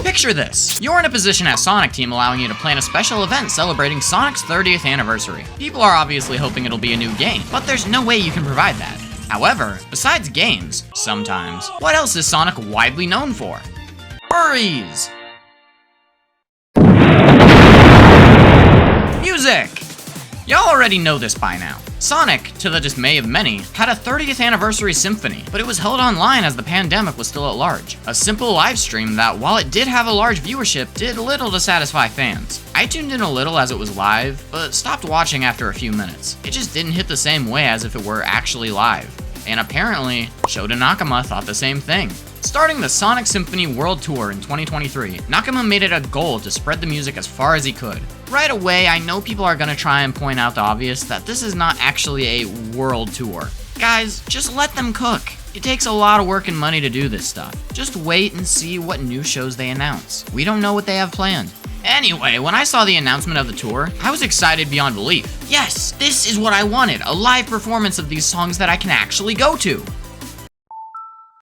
Picture this. You're in a position as Sonic Team allowing you to plan a special event celebrating Sonic's 30th anniversary. People are obviously hoping it'll be a new game, but there's no way you can provide that. However, besides games, sometimes, what else is Sonic widely known for? Furries! Music! Y'all already know this by now. Sonic, to the dismay of many, had a 30th anniversary symphony, but it was held online as the pandemic was still at large. A simple live stream that, while it did have a large viewership, did little to satisfy fans. I tuned in a little as it was live, but stopped watching after a few minutes. It just didn't hit the same way as if it were actually live. And apparently, Shota Nakama thought the same thing. Starting the Sonic Symphony World Tour in 2023, Nakama made it a goal to spread the music as far as he could. Right away, I know people are gonna try and point out the obvious that this is not actually a world tour. Guys, just let them cook. It takes a lot of work and money to do this stuff. Just wait and see what new shows they announce. We don't know what they have planned. Anyway, when I saw the announcement of the tour, I was excited beyond belief. Yes, this is what I wanted, a live performance of these songs that I can actually go to.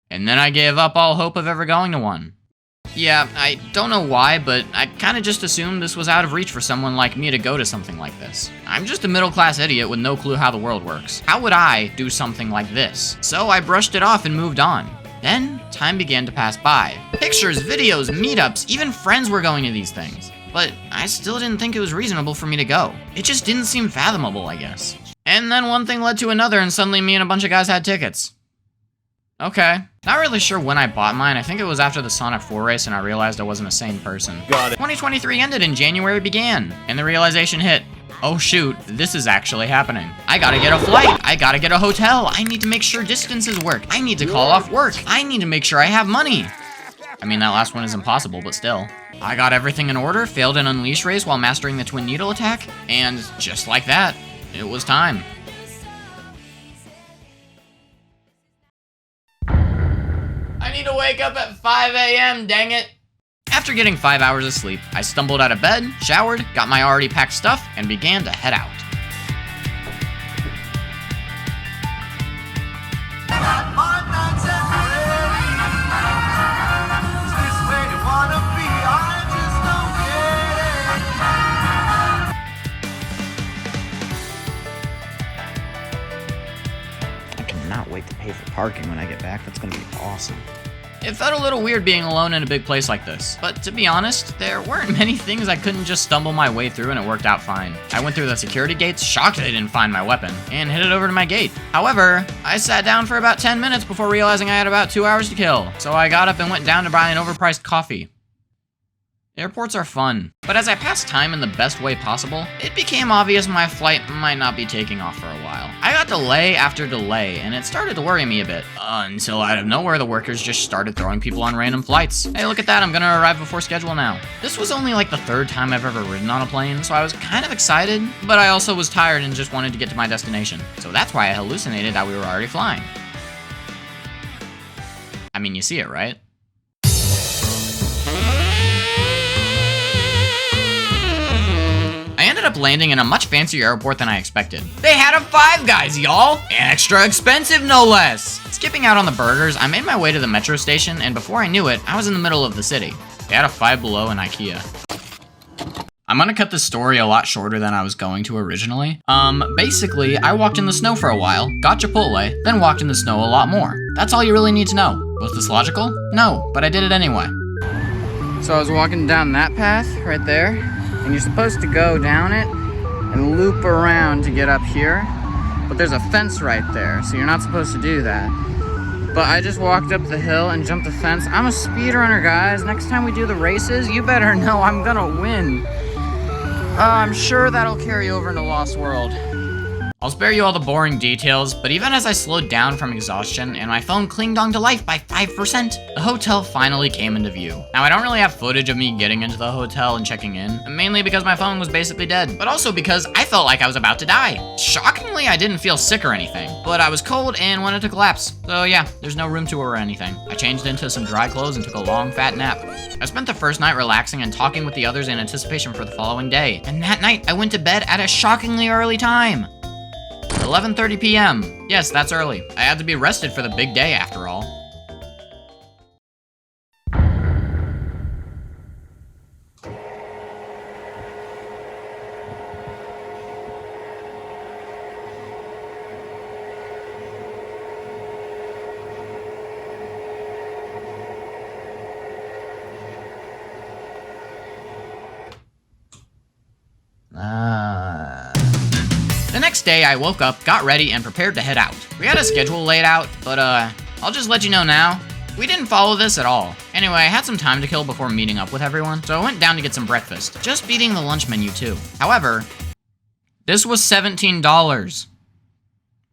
And then I gave up all hope of ever going to one. Yeah, I don't know why, but I kinda just assumed this was out of reach for someone like me to go to something like this. I'm just a middle-class idiot with no clue how the world works. How would I do something like this? So I brushed it off and moved on. Then, time began to pass by. Pictures, videos, meetups, even friends were going to these things. But I still didn't think it was reasonable for me to go. It just didn't seem fathomable, I guess. And then one thing led to another, and suddenly me and a bunch of guys had tickets. Okay. Not really sure when I bought mine. I think it was after the Sonic 4 race and I realized I wasn't a sane person. Got it. 2023 ended and January began. And the realization hit. Oh shoot, this is actually happening. I gotta get a flight. I gotta get a hotel. I need to make sure distances work. I need to call off work. I need to make sure I have money. I mean, that last one is impossible, but still. I got everything in order, failed an Unleash race while mastering the Twin Needle attack, and just like that, it was time. I need to wake up at 5 a.m., dang it. After getting 5 hours of sleep, I stumbled out of bed, showered, got my already packed stuff, and began to head out. I cannot wait to pay for parking when I get back. That's gonna be awesome. It felt a little weird being alone in a big place like this, but to be honest, there weren't many things I couldn't just stumble my way through and it worked out fine. I went through the security gates, shocked I didn't find my weapon, and headed over to my gate. However, I sat down for about 10 minutes before realizing I had about 2 hours to kill, so I got up and went down to buy an overpriced coffee. Airports are fun, but as I passed time in the best way possible, it became obvious my flight might not be taking off for a while. I got delay after delay, and it started to worry me a bit, until out of nowhere the workers just started throwing people on random flights. Hey, look at that, I'm gonna arrive before schedule now. This was only like the 3rd time I've ever ridden on a plane, so I was kind of excited, but I also was tired and just wanted to get to my destination. So that's why I hallucinated that we were already flying. I mean, you see it, right? I ended up landing in a much fancier airport than I expected. They had a Five Guys, y'all! Extra expensive, no less! Skipping out on the burgers, I made my way to the metro station, and before I knew it, I was in the middle of the city. They had a Five Below and IKEA. I'm gonna cut this story a lot shorter than I was going to originally. Basically, I walked in the snow for a while, got Chipotle, then walked in the snow a lot more. That's all you really need to know. Was this logical? No, but I did it anyway. So I was walking down that path right there. And you're supposed to go down it and loop around to get up here, but there's a fence right there, so you're not supposed to do that. But I just walked up the hill and jumped the fence. I'm a speedrunner, guys. Next time we do the races, you better know I'm gonna win. I'm sure that'll carry over into Lost World. I'll spare you all the boring details, but even as I slowed down from exhaustion and my phone clinged on to life by 5%, the hotel finally came into view. Now, I don't really have footage of me getting into the hotel and checking in, mainly because my phone was basically dead, but also because I felt like I was about to die. Shockingly, I didn't feel sick or anything, but I was cold and wanted to collapse. So yeah, there's no room tour or anything. I changed into some dry clothes and took a long, fat nap. I spent the first night relaxing and talking with the others in anticipation for the following day, and that night I went to bed at a shockingly early time. 11:30 p.m. Yes, that's early. I had to be rested for the big day after all. The next day, I woke up, got ready, and prepared to head out. We had a schedule laid out, but I'll just let you know now, we didn't follow this at all. Anyway, I had some time to kill before meeting up with everyone, so I went down to get some breakfast, just beating the lunch menu too. However, this was $17.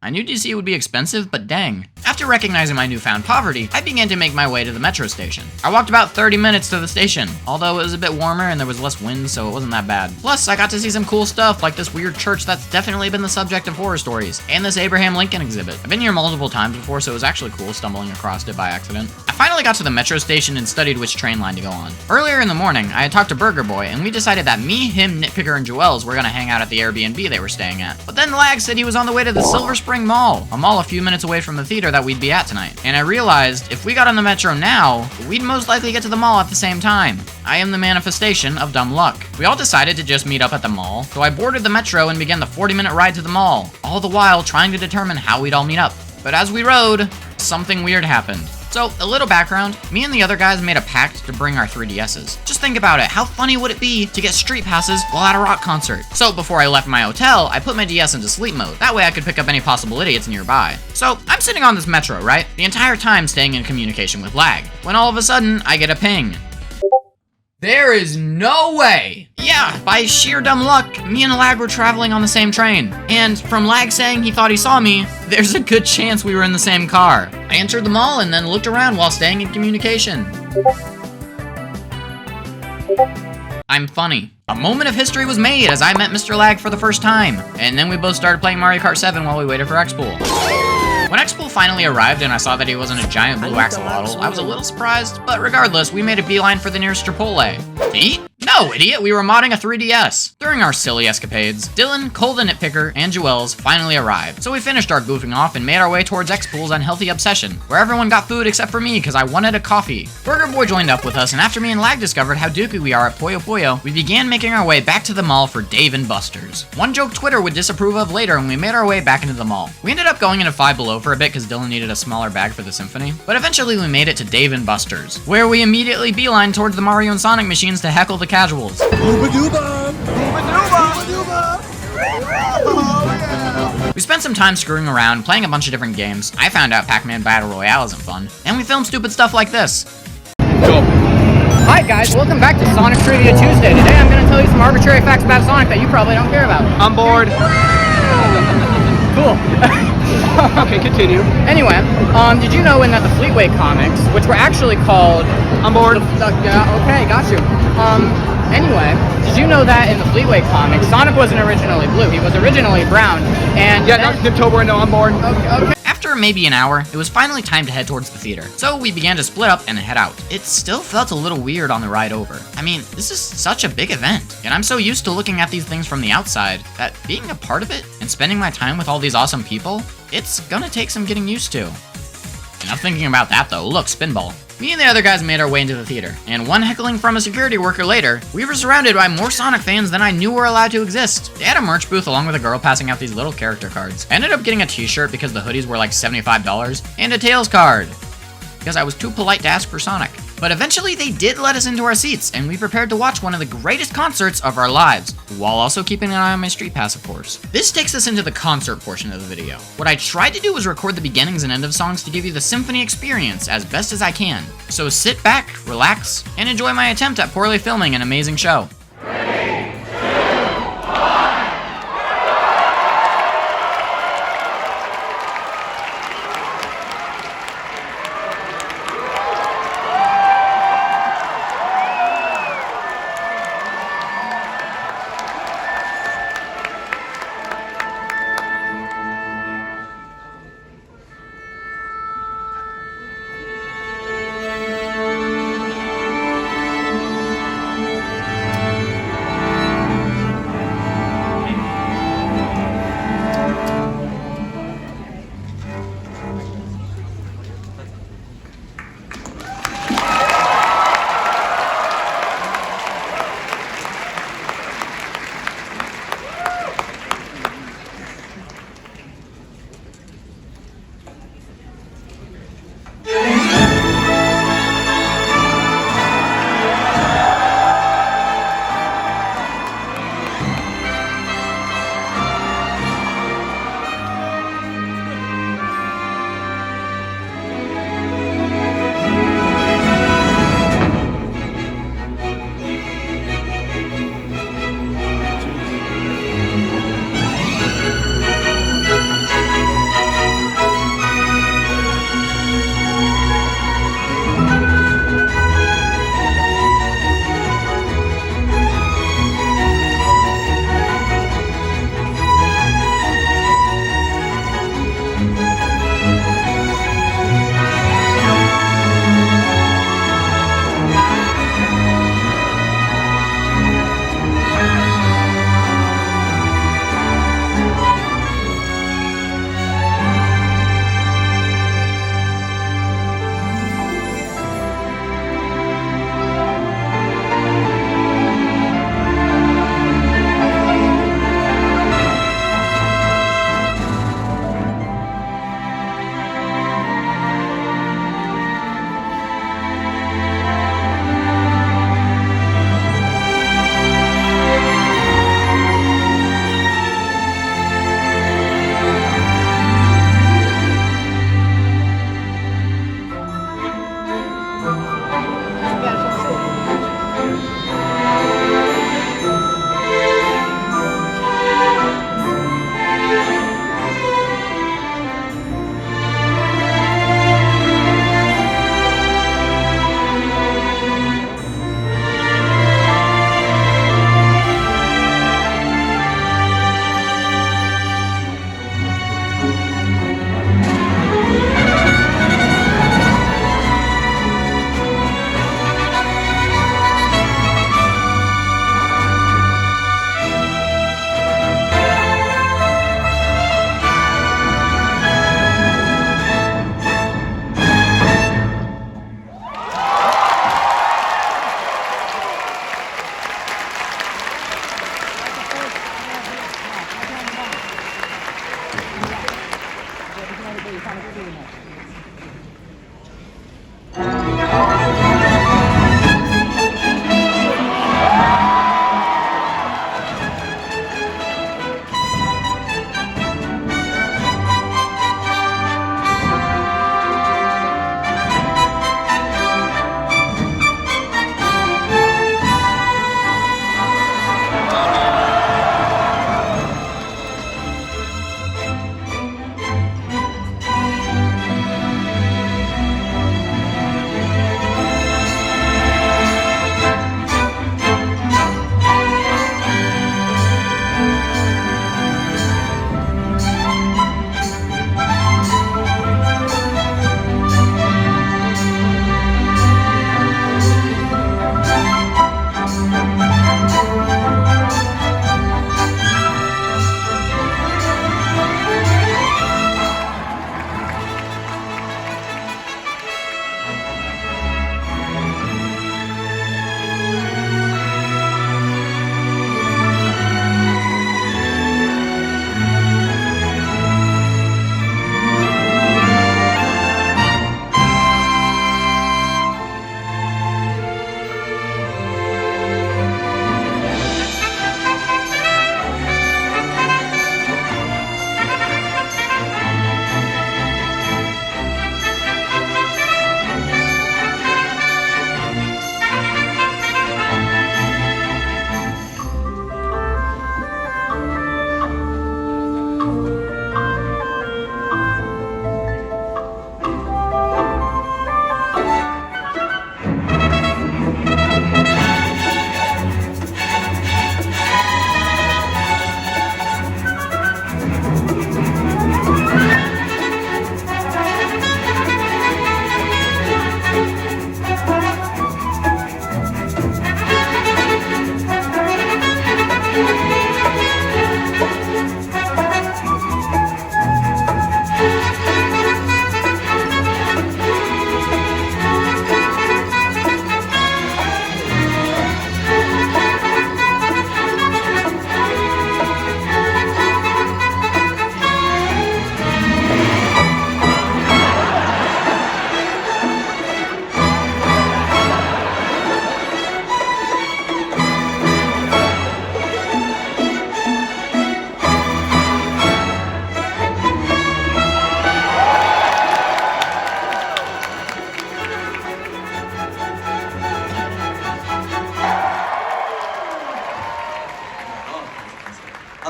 I knew DC would be expensive, but dang. After recognizing my newfound poverty, I began to make my way to the metro station. I walked about 30 minutes to the station, although it was a bit warmer and there was less wind, so it wasn't that bad. Plus, I got to see some cool stuff, like this weird church that's definitely been the subject of horror stories, and this Abraham Lincoln exhibit. I've been here multiple times before, so it was actually cool stumbling across it by accident. I finally got to the metro station and studied which train line to go on. Earlier in the morning, I had talked to Burger Boy, and we decided that me, him, Nitpicker, and Joels were gonna hang out at the Airbnb they were staying at. But then Lag said he was on the way to the Silver Spring Mall, a mall a few minutes away from the theater that we'd be at tonight. And I realized if we got on the metro now, we'd most likely get to the mall at the same time. I am the manifestation of dumb luck. We all decided to just meet up at the mall, so I boarded the metro and began the 40-minute ride to the mall, all the while trying to determine how we'd all meet up. But as we rode, something weird happened. So, a little background, me and the other guys made a pact to bring our 3DSs. Just think about it, how funny would it be to get street passes while at a rock concert? So, before I left my hotel, I put my DS into sleep mode. That way I could pick up any possible idiots nearby. So, I'm sitting on this metro, right? The entire time staying in communication with Lag. When all of a sudden, I get a ping. There is no way! Yeah, by sheer dumb luck, me and Lag were traveling on the same train. And from Lag saying he thought he saw me, there's a good chance we were in the same car. I entered the mall and then looked around while staying in communication. I'm funny. A moment of history was made as I met Mr. Lag for the first time. And then we both started playing Mario Kart 7 while we waited for X-Pool. When X-Pool finally arrived and I saw that he wasn't a giant blue axolotl, I was a little surprised, but regardless, we made a beeline for the nearest Chipotle. To eat? No, idiot, we were modding a 3DS. During our silly escapades, Dylan, Cole the Nitpicker, and Joels finally arrived, so we finished our goofing off and made our way towards X-Pool's unhealthy obsession, where everyone got food except for me because I wanted a coffee. Burger Boy joined up with us, and after me and Lag discovered how dookie we are at Puyo Puyo, we began making our way back to the mall for Dave & Buster's. One joke Twitter would disapprove of later when we made our way back into the mall. We ended up going into Five Below for a bit because Dylan needed a smaller bag for the symphony, but eventually we made it to Dave & Buster's, where we immediately beeline towards the Mario and Sonic machines to heckle the casuals. We spent some time screwing around, playing a bunch of different games. I found out Pac-Man Battle Royale isn't fun, and we filmed stupid stuff like this. Go. Hi guys, welcome back to Sonic Trivia Tuesday. Today I'm going to tell you some arbitrary facts about Sonic that you probably don't care about. I'm bored. Cool. Okay, continue. Anyway, did you know in that the Fleetway comics, which were actually called... I'm bored. Yeah, okay, got you. Anyway, did you know that in the Fleetway comics, Sonic wasn't originally blue, he was originally brown, and... Yeah, no, Niptober, I know, I'm bored. Okay. After maybe an hour, it was finally time to head towards the theater, so we began to split up and head out. It still felt a little weird on the ride over. I mean, this is such a big event, and I'm so used to looking at these things from the outside that being a part of it and spending my time with all these awesome people, it's gonna take some getting used to. Enough thinking about that though, look, Spinball. Me and the other guys made our way into the theater, and one heckling from a security worker later, we were surrounded by more Sonic fans than I knew were allowed to exist. They had a merch booth along with a girl passing out these little character cards. I ended up getting a t-shirt because the hoodies were like $75, and a Tails card, because I was too polite to ask for Sonic. But eventually they did let us into our seats, and we prepared to watch one of the greatest concerts of our lives, while also keeping an eye on my street pass, of course. This takes us into the concert portion of the video. What I tried to do was record the beginnings and end of songs to give you the symphony experience as best as I can. So sit back, relax, and enjoy my attempt at poorly filming an amazing show.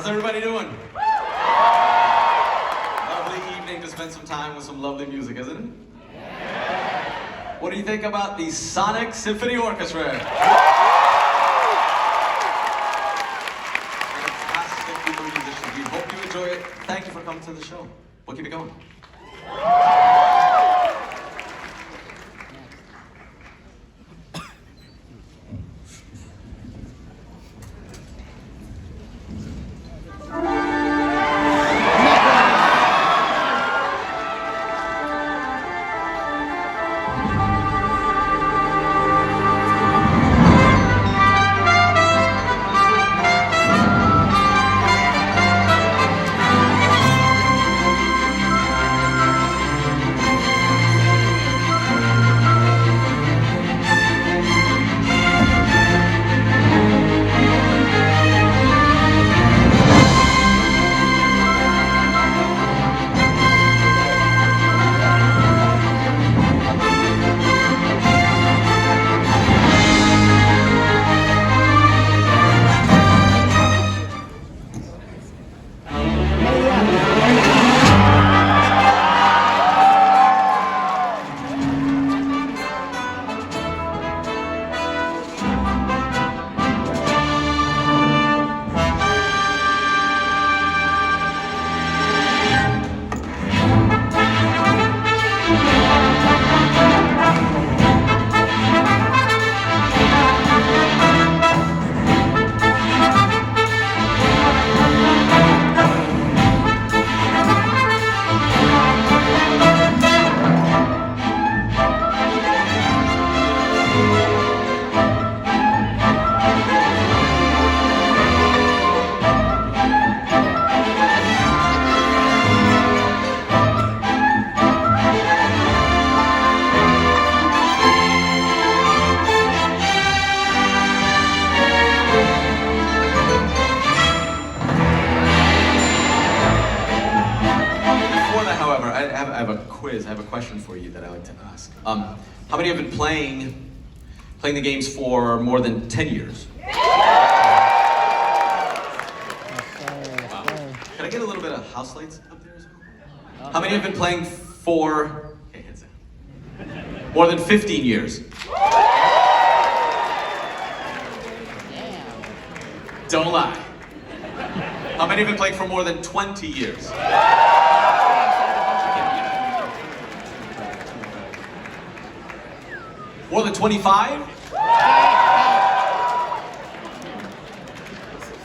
How's everybody doing? Lovely evening to spend some time with some lovely music, isn't it? What do you think about the Sonic Symphony Orchestra? Fantastic group of musicians. We hope you enjoy it. Thank you for coming to the show. We'll keep it going. I have a quiz. I have a question for you that I like to ask. How many have been playing the games for more than 10 years? Wow. Can I get a little bit of house lights up there as well? How many have been playing for, okay, hands down, more than 15 years? Don't lie. How many have been playing for more than 20 years? More than 25?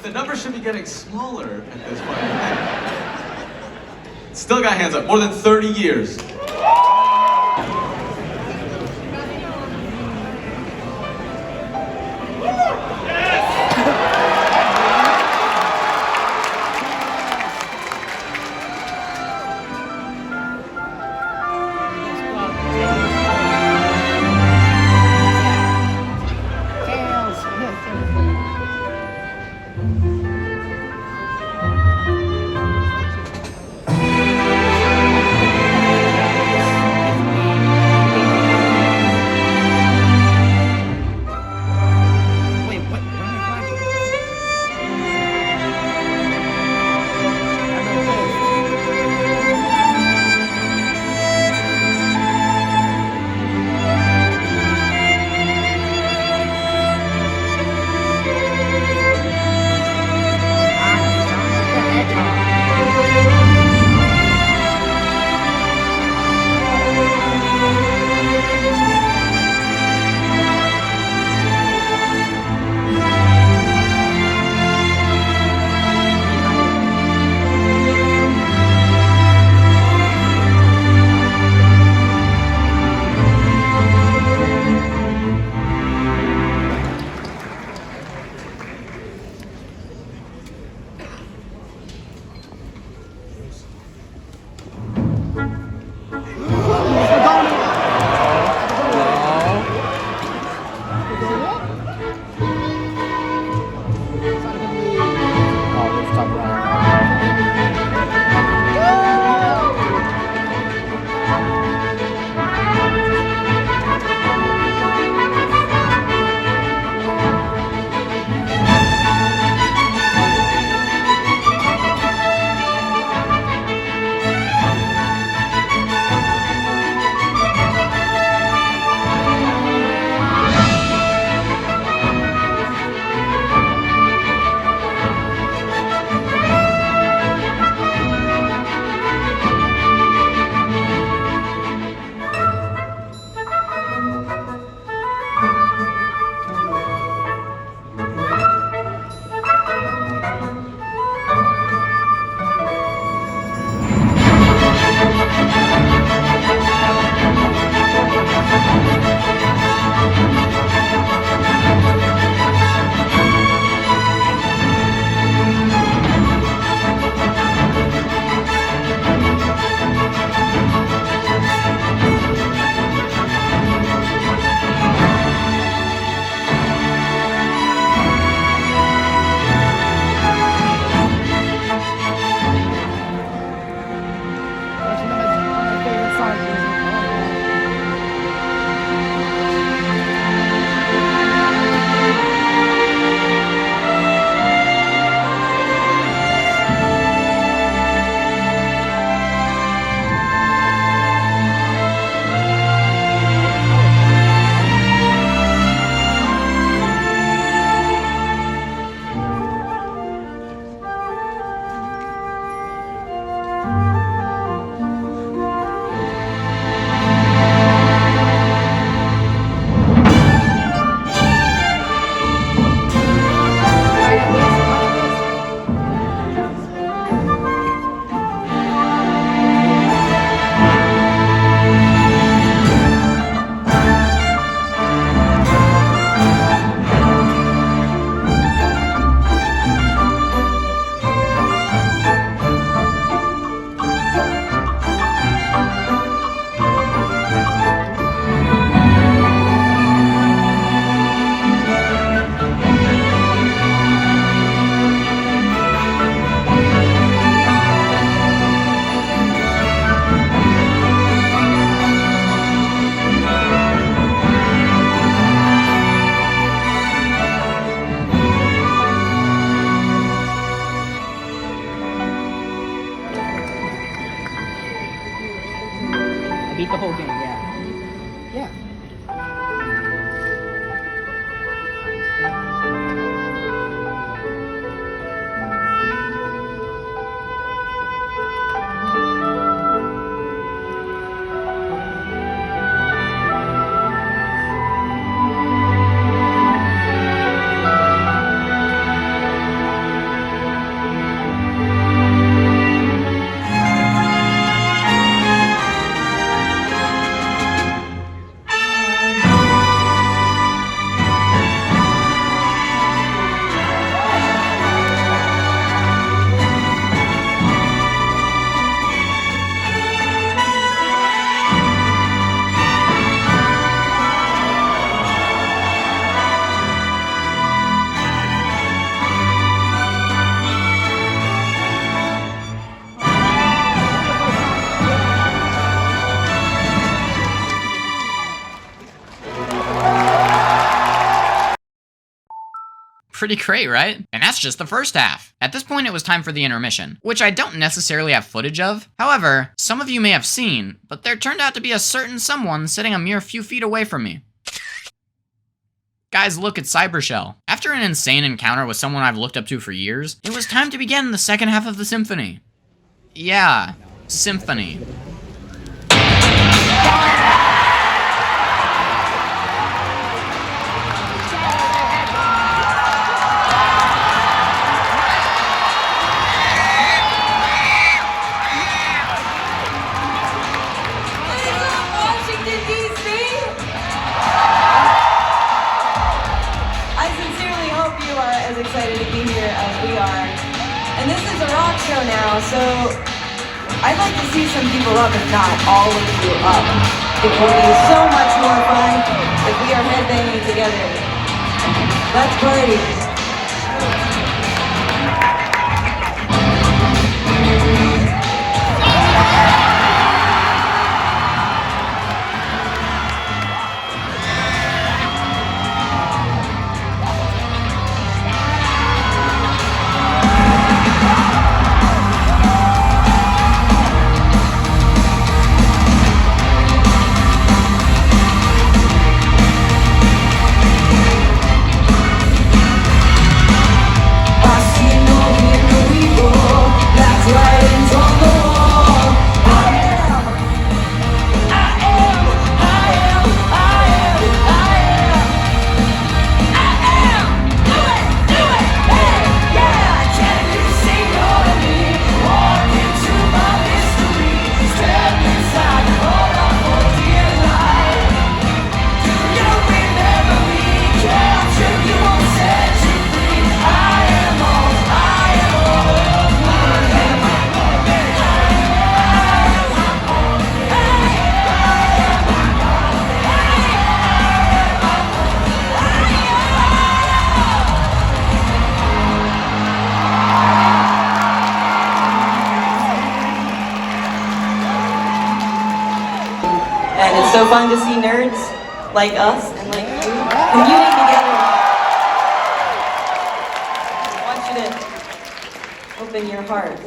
The number should be getting smaller at this point. Still got hands up. More than 30 years. Pretty great, right? And that's just the first half. At this point, it was time for the intermission, which I don't necessarily have footage of. However, some of you may have seen, but there turned out to be a certain someone sitting a mere few feet away from me. Guys, look at Cybershell. After an insane encounter with someone I've looked up to for years, it was time to begin the second half of the symphony. Yeah, symphony. Excited to be here as we are. And this is a rock show now, so I'd like to see some people up, if not all of you up. It will be so much more fun if we are headbanging together. Let's party. And it's so fun to see nerds like us and like you communing together. I want you to open your heart.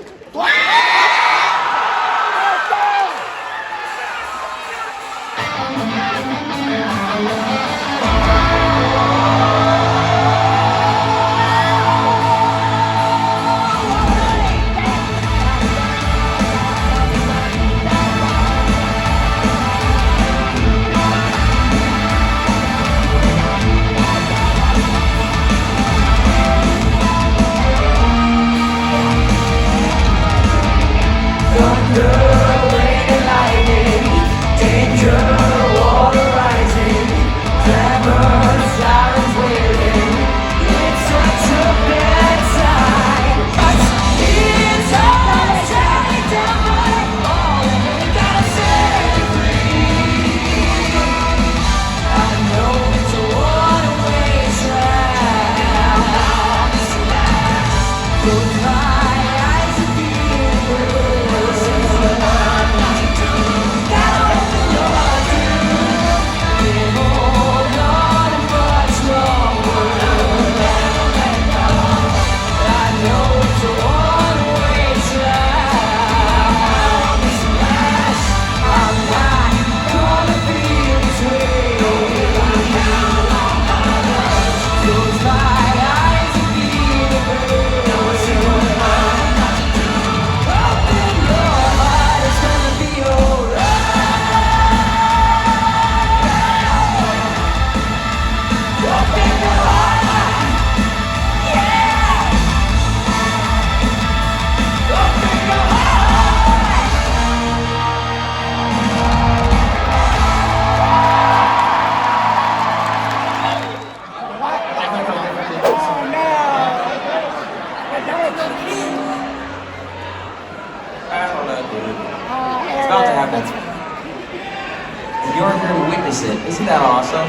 It's about to happen. You're here to witness it. Isn't that awesome?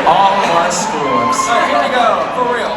All of our screw-ups. All right, here we go, for real.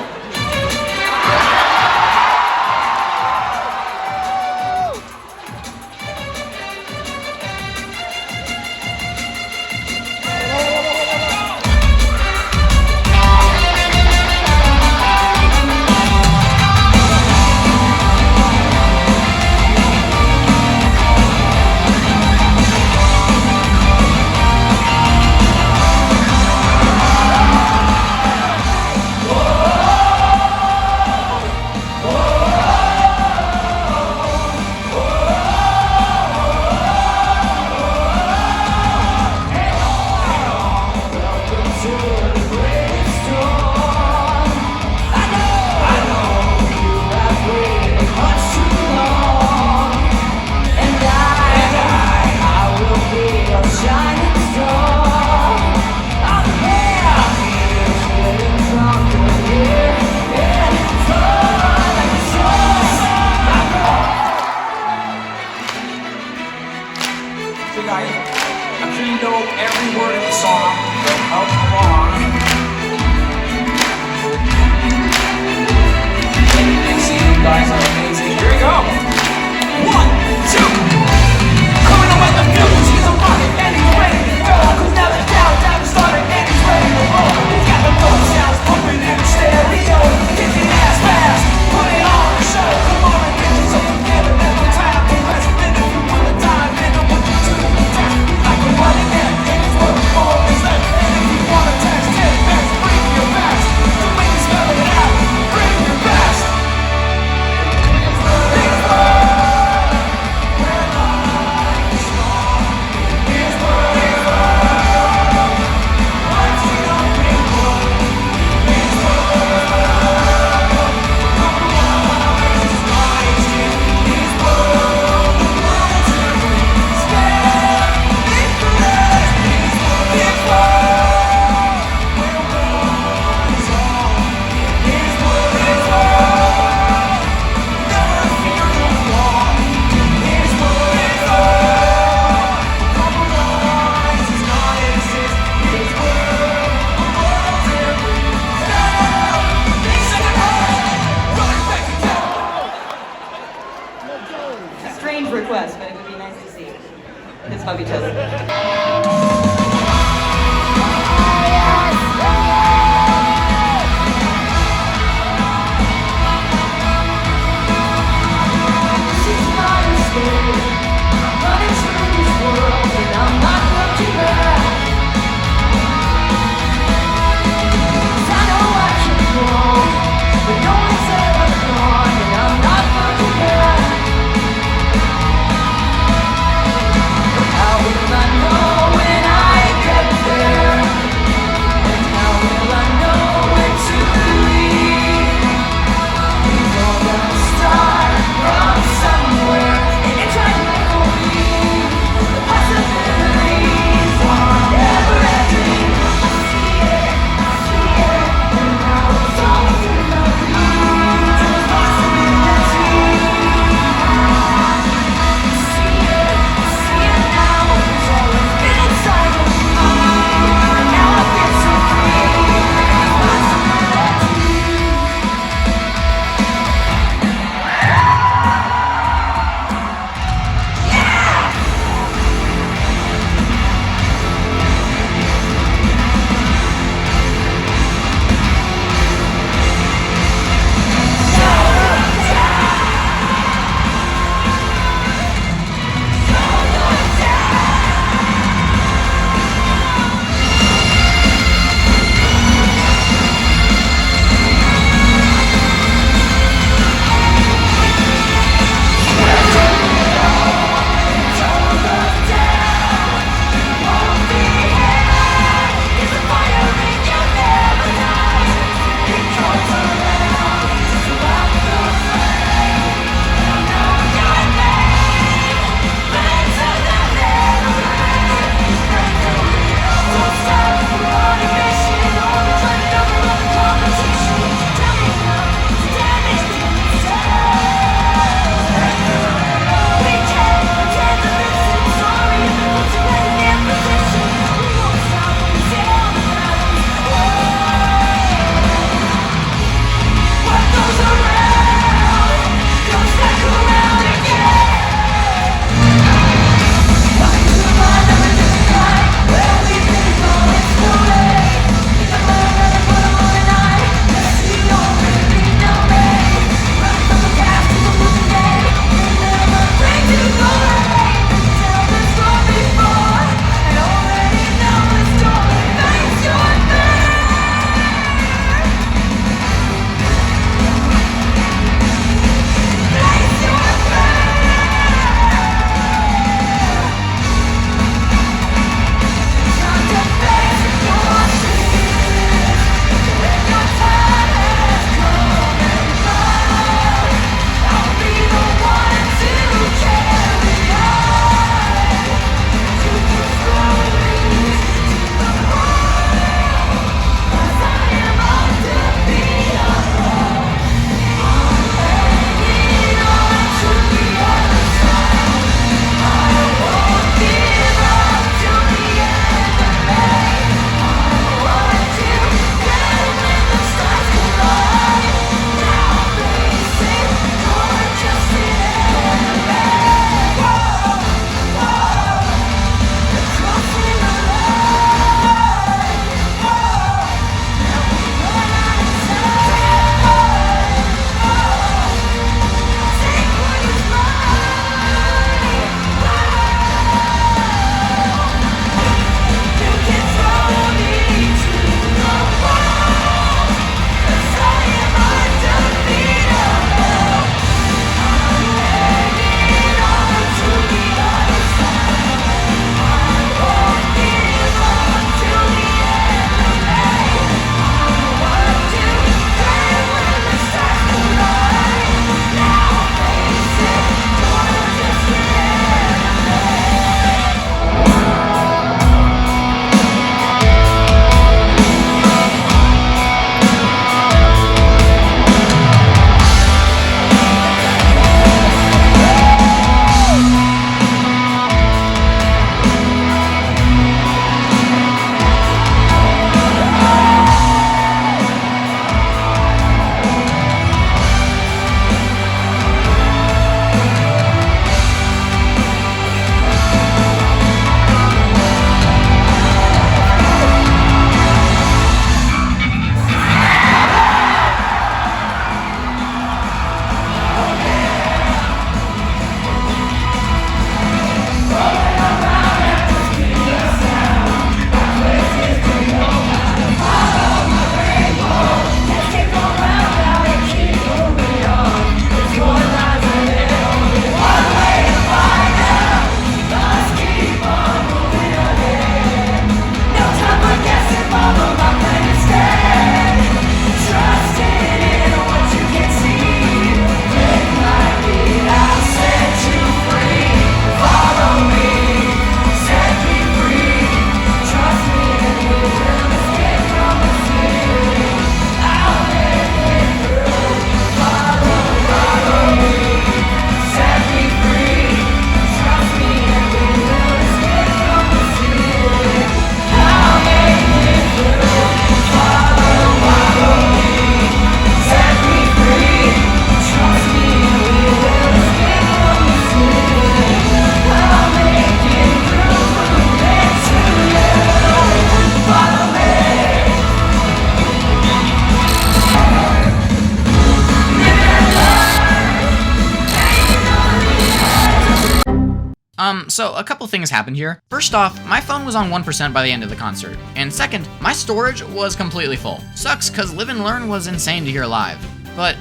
So a couple things happened here. First off, my phone was on 1% by the end of the concert. And second, my storage was completely full. Sucks, cause Live and Learn was insane to hear live. But,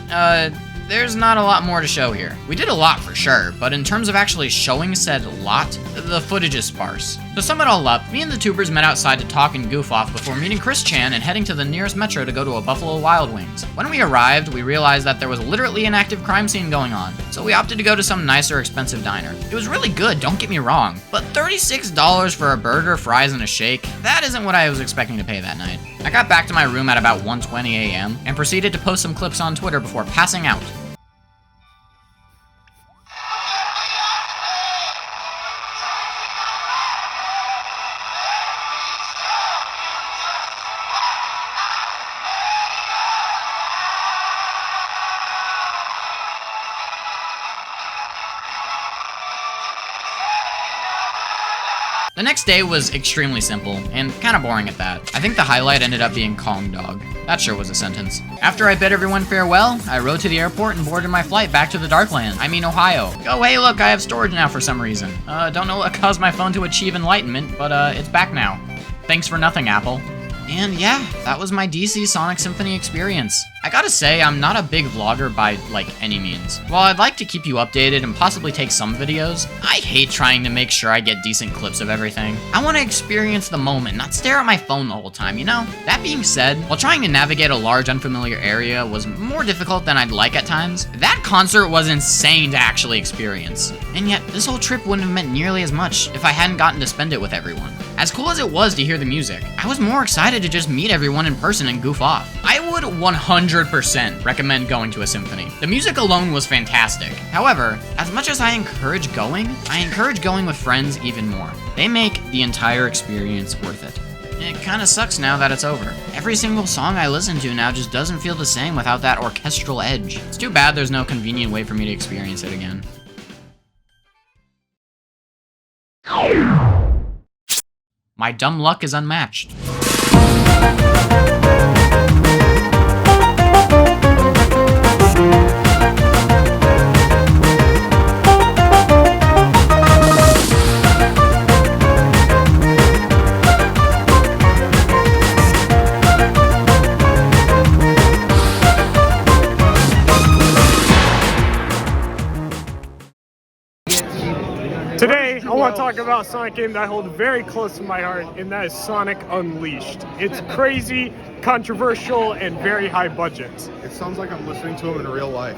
there's not a lot more to show here. We did a lot for sure, but in terms of actually showing said lot, the footage is sparse. To sum it all up, me and the tubers met outside to talk and goof off before meeting Chris Chan and heading to the nearest metro to go to a Buffalo Wild Wings. When we arrived, we realized that there was literally an active crime scene going on, so we opted to go to some nicer, expensive diner. It was really good, don't get me wrong, but $36 for a burger, fries, and a shake? That isn't what I was expecting to pay that night. I got back to my room at about 1:20 a.m. and proceeded to post some clips on Twitter before passing out. The next day was extremely simple, and kinda boring at that. I think the highlight ended up being Kong Dog. That sure was a sentence. After I bid everyone farewell, I rode to the airport and boarded my flight back to the Darkland. I mean Ohio. Oh hey look, I have storage now for some reason. Don't know what caused my phone to achieve enlightenment, but it's back now. Thanks for nothing, Apple. And yeah, that was my DC Sonic Symphony experience. I gotta say, I'm not a big vlogger by, any means. While I'd like to keep you updated and possibly take some videos, I hate trying to make sure I get decent clips of everything. I want to experience the moment, not stare at my phone the whole time, you know? That being said, while trying to navigate a large unfamiliar area was more difficult than I'd like at times, that concert was insane to actually experience. And yet, this whole trip wouldn't have meant nearly as much if I hadn't gotten to spend it with everyone. As cool as it was to hear the music, I was more excited to just meet everyone in person and goof off. I would 100% recommend going to a symphony. The music alone was fantastic. However, as much as I encourage going with friends even more. They make the entire experience worth it. It kinda sucks now that it's over. Every single song I listen to now just doesn't feel the same without that orchestral edge. It's too bad there's no convenient way for me to experience it again. My dumb luck is unmatched. Today, I want to talk about a Sonic game that I hold very close to my heart, and that is Sonic Unleashed. It's crazy, controversial, and very high budget. It sounds like I'm listening to him in real life.